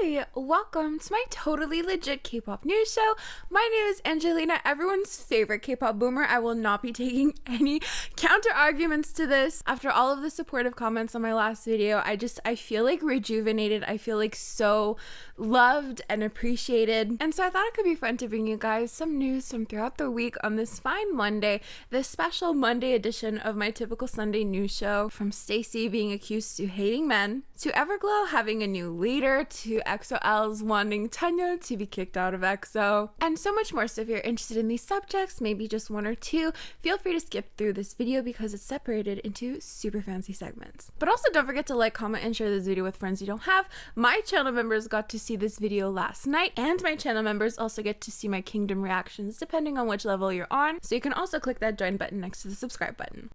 Hi, welcome to my totally legit K-pop news show. My name is Angelina, everyone's favorite K-pop boomer. I will not be taking any counter arguments to this. After all of the supportive comments on my last video, I feel like rejuvenated. I feel like so loved and appreciated. And so I thought it could be fun to bring you guys some news from throughout the week on this fine Monday, this special Monday edition of my typical Sunday news show, from StayC being accused to hating men, to Everglow having a new leader, to exo-l's wanting Chanyeol to be kicked out of EXO, and so much more. So if you're interested in these subjects, maybe just one or two, feel free to skip through this video because it's separated into super fancy segments. But also don't forget to like, comment, and share this video with friends you don't have. My channel members got to see this video last night, and my channel members also get to see my kingdom reactions depending on which level you're on. So you can also click that join button next to the subscribe button.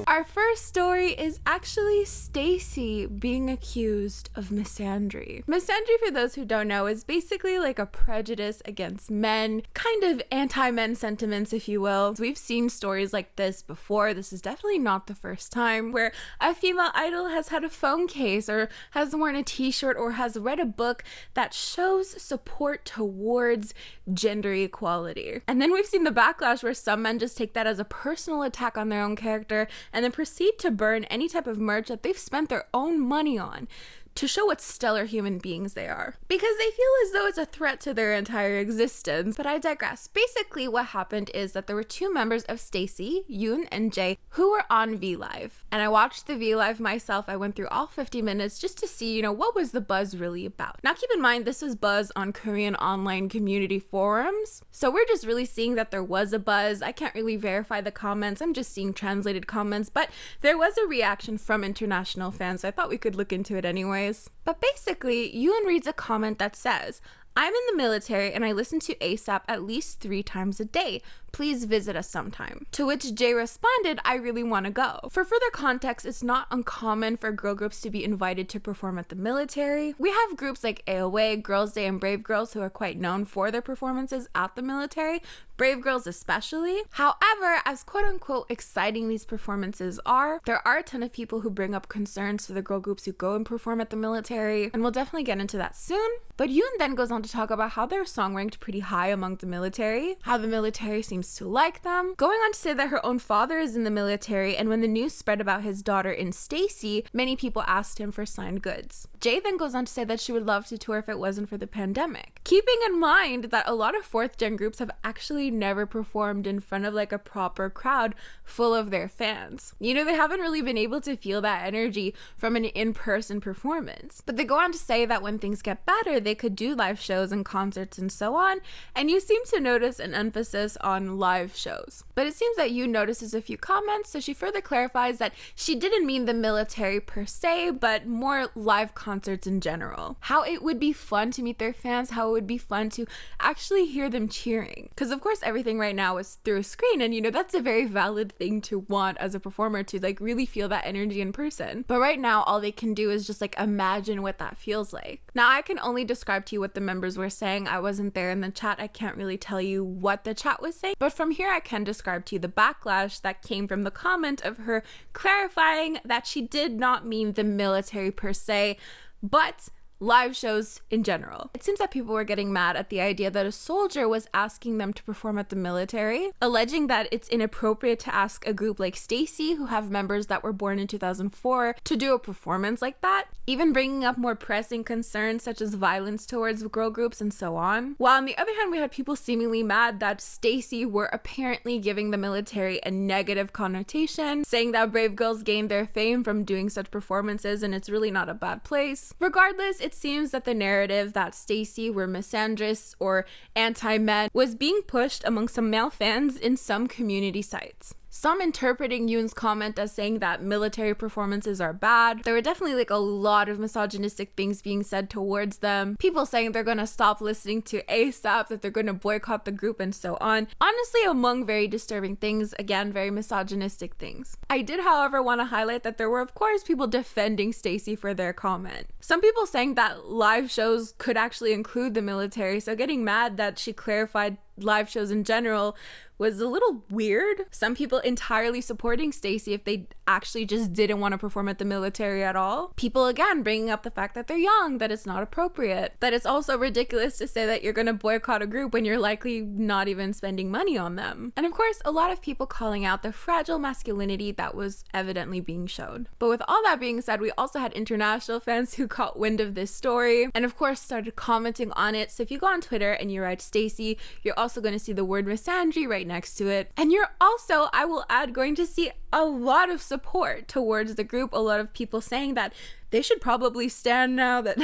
Our first story is actually StayC being accused of misandry. Misandry, for those who don't know, is basically like a prejudice against men, kind of anti-men sentiments, if you will. We've seen stories like this before. This is definitely not the first time, where a female idol has had a phone case or has worn a t-shirt or has read a book that shows support towards gender equality. And then we've seen the backlash where some men just take that as a personal attack on their own character and then proceed to burn any type of merch that they've spent their own money on to show what stellar human beings they are, because they feel as though it's a threat to their entire existence. But I digress. Basically what happened is that there were two members of StayC, Yoon and Jae, who were on V-Live, and I watched the V-Live myself. I went through all 50 minutes just to see, what was the buzz really about. Now keep in mind, this was buzz on Korean online community forums, so we're just really seeing that there was a buzz. I can't really verify the comments, I'm just seeing translated comments, but there was a reaction from international fans, so I thought we could look into it anyways. But basically, Yoon reads a comment that says, "I'm in the military and I listen to ASAP at least 3 times a day. Please visit us sometime." To which Jae responded, "I really want to go." For further context, it's not uncommon for girl groups to be invited to perform at the military. We have groups like AOA, Girls' Day, and Brave Girls who are quite known for their performances at the military, Brave Girls especially. However, as quote-unquote exciting these performances are, there are a ton of people who bring up concerns for the girl groups who go and perform at the military, and we'll definitely get into that soon. But Yoon then goes on to talk about how their song ranked pretty high among the military, how the military seems to like them, going on to say that her own father is in the military, and when the news spread about his daughter in StayC, many people asked him for signed goods. Jae then goes on to say that she would love to tour if it wasn't for the pandemic, keeping in mind that a lot of 4th gen groups have actually never performed in front of like a proper crowd full of their fans. They haven't really been able to feel that energy from an in-person performance. But they go on to say that when things get better, they could do live shows and concerts and so on, and you seem to notice an emphasis on live shows. But it seems that Yoon notices a few comments, so she further clarifies that she didn't mean the military per se, but more live concerts in general. How it would be fun to meet their fans, how it would be fun to actually hear them cheering. Because of course everything right now is through a screen, and that's a very valid thing to want as a performer, to like really feel that energy in person. But right now all they can do is just like imagine what that feels like. Now I can only describe to you what the members were saying. I wasn't there in the chat. I can't really tell you what the chat was saying, but from here I can describe to you the backlash that came from the comment of her clarifying that she did not mean the military per se, but live shows in general. It seems that people were getting mad at the idea that a soldier was asking them to perform at the military, alleging that it's inappropriate to ask a group like StayC, who have members that were born in 2004, to do a performance like that, even bringing up more pressing concerns such as violence towards girl groups and so on. While on the other hand, we had people seemingly mad that StayC were apparently giving the military a negative connotation, saying that Brave Girls gained their fame from doing such performances and it's really not a bad place. Regardless, it seems that the narrative that StayC were misandrous or anti-men was being pushed among some male fans in some community sites. Some interpreting Yoon's comment as saying that military performances are bad. There were definitely like a lot of misogynistic things being said towards them. People saying they're gonna stop listening to ASAP, that they're gonna boycott the group and so on. Honestly, among very disturbing things, again, very misogynistic things. I did, however, want to highlight that there were of course people defending StayC for their comment. Some people saying that live shows could actually include the military, so getting mad that she clarified live shows in general was a little weird. Some people entirely supporting StayC if they actually just didn't want to perform at the military at all. People again bringing up the fact that they're young, that it's not appropriate, that it's also ridiculous to say that you're going to boycott a group when you're likely not even spending money on them. And of course, a lot of people calling out the fragile masculinity that was evidently being shown. But with all that being said, we also had international fans who caught wind of this story and of course started commenting on it. So if you go on Twitter and you write StayC, you're also going to see the word misandry right next to it. And you're also, I will add, going to see a lot of support towards the group. A lot of people saying that they should probably stand now, that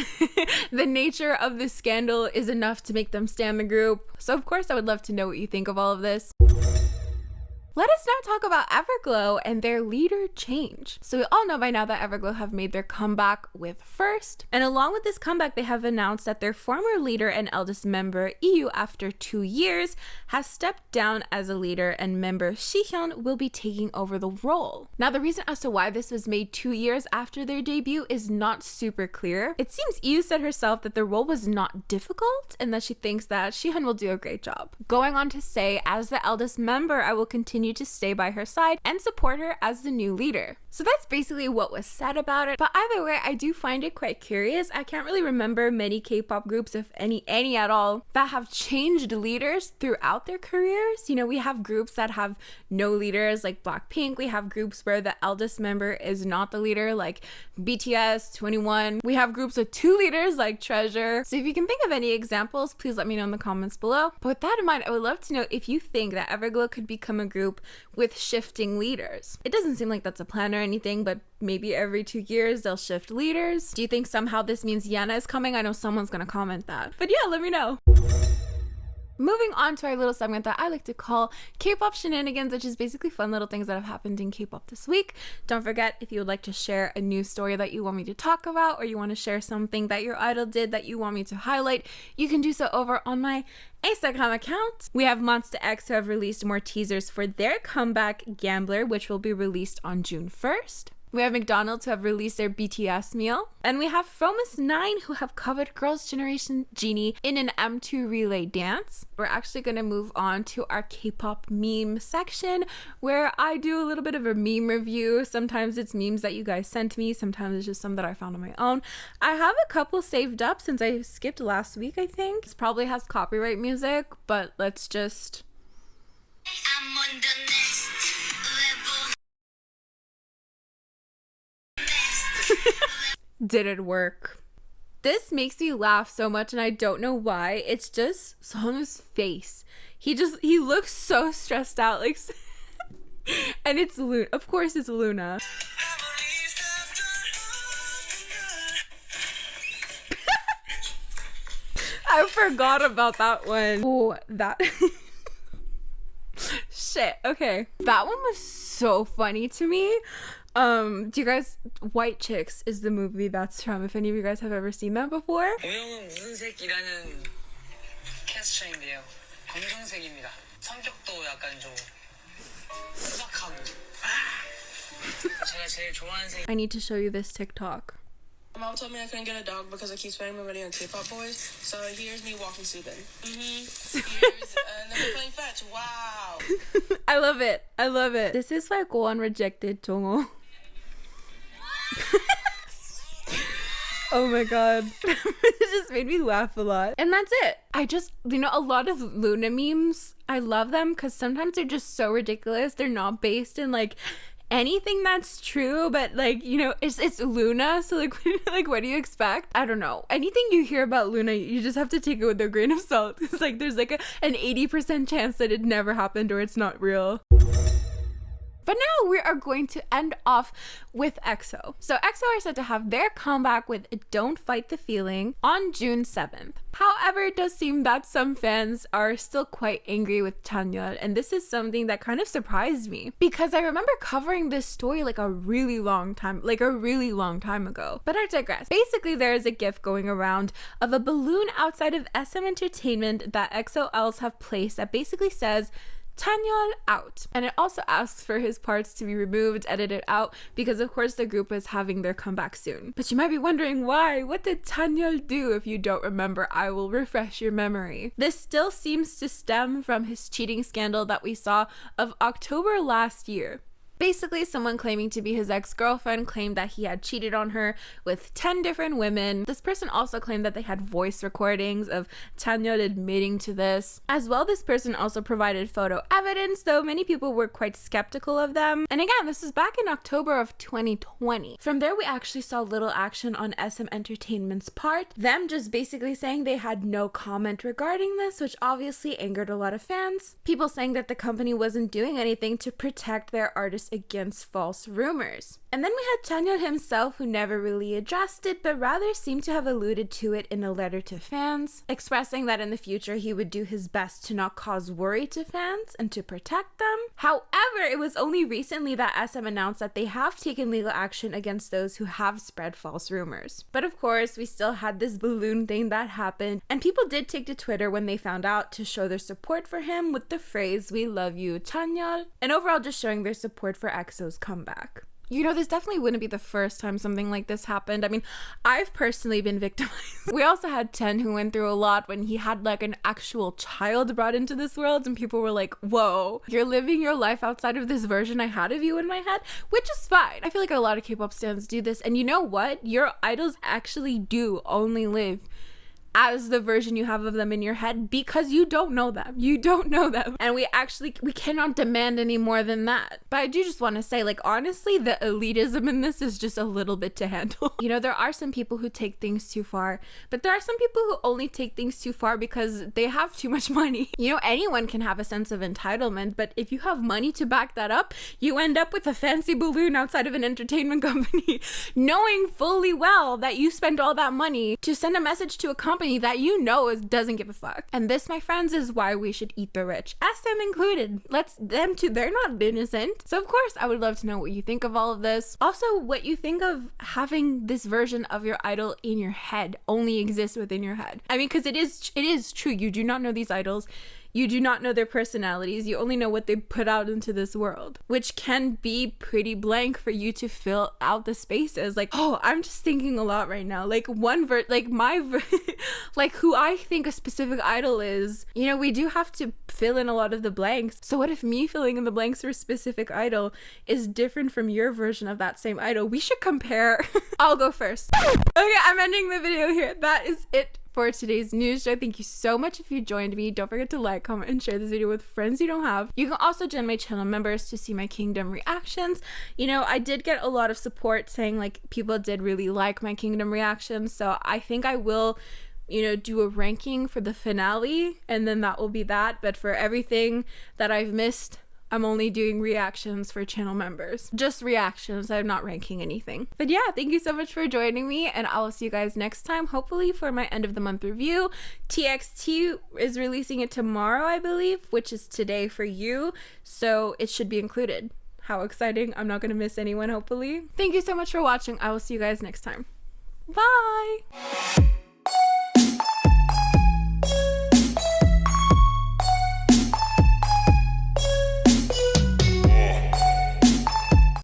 the nature of this scandal is enough to make them stand the group. So of course I would love to know what you think of all of this. Let us now talk about Everglow and their leader change. So we all know by now that Everglow have made their comeback with First. And along with this comeback, they have announced that their former leader and eldest member, EU, after 2 years, has stepped down as a leader and member Shihyun will be taking over the role. Now, the reason as to why this was made 2 years after their debut is not super clear. It seems EU said herself that the role was not difficult and that she thinks that Shihyun will do a great job. Going on to say, as the eldest member, I will continue to stay by her side and support her as the new leader. So that's basically what was said about it. But either way, I do find it quite curious. I can't really remember many K-pop groups, if any at all, that have changed leaders throughout their careers. You know, we have groups that have no leaders like Blackpink. We have groups where the eldest member is not the leader like BTS, 21. We have groups with 2 leaders like Treasure. So if you can think of any examples, please let me know in the comments below. But with that in mind, I would love to know if you think that Everglow could become a group with shifting leaders. It doesn't seem like that's a plan or anything, but maybe every 2 years they'll shift leaders. Do you think somehow this means Yana is coming? I know someone's gonna comment that. But yeah, let me know. Moving on to our little segment that I like to call Kpop Shenanigans, which is basically fun little things that have happened in K-pop this week. Don't forget, if you would like to share a news story that you want me to talk about, or you want to share something that your idol did that you want me to highlight, you can do so over on my Instagram account. We have Monsta X who have released more teasers for their comeback Gambler, which will be released on June 1st. We have McDonald's who have released their BTS meal. And we have Fromus9 who have covered Girls' Generation Genie in an M2 relay dance. We're actually going to move on to our K-pop meme section where I do a little bit of a meme review. Sometimes it's memes that you guys sent me. Sometimes it's just some that I found on my own. I have a couple saved up since I skipped last week, I think. This probably has copyright music, but let's just... I'm on the next level. Did it work? This makes me laugh so much and I don't know why. It's just Song's face. He looks so stressed out, like and it's Luna. Of course it's Luna. I forgot about that one. Oh, that shit. Okay. That one was so funny to me. Do you guys, White Chicks is the movie that's from, if any of you guys have ever seen that before. 오영은 무슨색이라는 캐스처인데요. 검정색입니다. 성격도 약간 좀 소박하고. 제가 제일 좋아하는 색. I need to show you this TikTok. My mom told me I couldn't get a dog because I keep spending my money on K-pop boys. So here's me walking Subin. Here's never playing fetch. Wow. I love it. I love it. This is why Gohan rejected Jongho. Oh my god. It just made me laugh a lot. And that's it. I just, a lot of Luna memes, I love them because sometimes they're just so ridiculous. They're not based in like anything that's true, but like, it's Luna, so like what do you expect? I don't know. Anything you hear about Luna, you just have to take it with a grain of salt. It's like there's like an 80% chance that it never happened or it's not real. But now we are going to end off with EXO. So EXO are said to have their comeback with Don't Fight the Feeling on June 7th. However, it does seem that some fans are still quite angry with Chanyeol, and this is something that kind of surprised me because I remember covering this story like a really long time ago. But I digress. Basically, there is a gif going around of a balloon outside of SM Entertainment that exo-ls have placed that basically says, Chanyeol out. And it also asks for his parts to be removed, edited out, because of course the group is having their comeback soon. But you might be wondering why. What did Chanyeol do? If you don't remember, I will refresh your memory. This still seems to stem from his cheating scandal that we saw of October last year. Basically, someone claiming to be his ex-girlfriend claimed that he had cheated on her with 10 different women. This person also claimed that they had voice recordings of Chanyeol admitting to this. As well, this person also provided photo evidence, though many people were quite skeptical of them. And again, this was back in October of 2020. From there, we actually saw little action on SM Entertainment's part. Them just basically saying they had no comment regarding this, which obviously angered a lot of fans. People saying that the company wasn't doing anything to protect their artists against false rumors. And then we had Chanyeol himself, who never really addressed it, but rather seemed to have alluded to it in a letter to fans, expressing that in the future he would do his best to not cause worry to fans and to protect them. However, it was only recently that SM announced that they have taken legal action against those who have spread false rumors. But of course, we still had this balloon thing that happened, and people did take to Twitter when they found out to show their support for him with the phrase, "We love you, Chanyeol," and overall just showing their support for EXO's comeback. You know, this definitely wouldn't be the first time something like this happened. I mean, I've personally been victimized. We also had Ten, who went through a lot when he had like an actual child brought into this world, and people were like, whoa, you're living your life outside of this version I had of you in my head, which is fine. I feel like a lot of K-pop stans do this, and you know what? Your idols actually do only live as the version you have of them in your head, because you don't know them. You don't know them. And we cannot demand any more than that. But I do just want to say, like, honestly, the elitism in this is just a little bit to handle. You know, there are some people who take things too far, but there are some people who only take things too far because they have too much money. You know, anyone can have a sense of entitlement, but if you have money to back that up, you end up with a fancy balloon outside of an entertainment company, knowing fully well that you spent all that money to send a message to a company that you know doesn't give a fuck. And this, my friends, is why we should eat the rich, SM included. Them too, they're not innocent. So of course I would love to know what you think of all of this. Also, what you think of having this version of your idol in your head only exists within your head. I mean, because it is true. You do not know these idols. You do not know their personalities. You only know what they put out into this world, which can be pretty blank for you to fill out the spaces. Like, oh, I'm just thinking a lot right now. Like like who I think a specific idol is, you know, we do have to fill in a lot of the blanks. So what if me filling in the blanks for a specific idol is different from your version of that same idol? We should compare. I'll go first. Okay, I'm ending the video here. That is it for today's news show. Thank you so much if you joined me. Don't forget to like, comment, and share this video with friends you don't have. You can also join my channel members to see my Kingdom reactions. You know, I did get a lot of support saying like people did really like my Kingdom reactions, so I think I will, you know, do a ranking for the finale, and then that will be that. But for everything that I've missed, I'm only doing reactions for channel members. Just reactions. I'm not ranking anything. But yeah, thank you so much for joining me, and I will see you guys next time, hopefully for my end of the month review. TXT is releasing it tomorrow, I believe, which is today for you, so it should be included. How exciting. I'm not gonna miss anyone, hopefully. Thank you so much for watching. I will see you guys next time. Bye!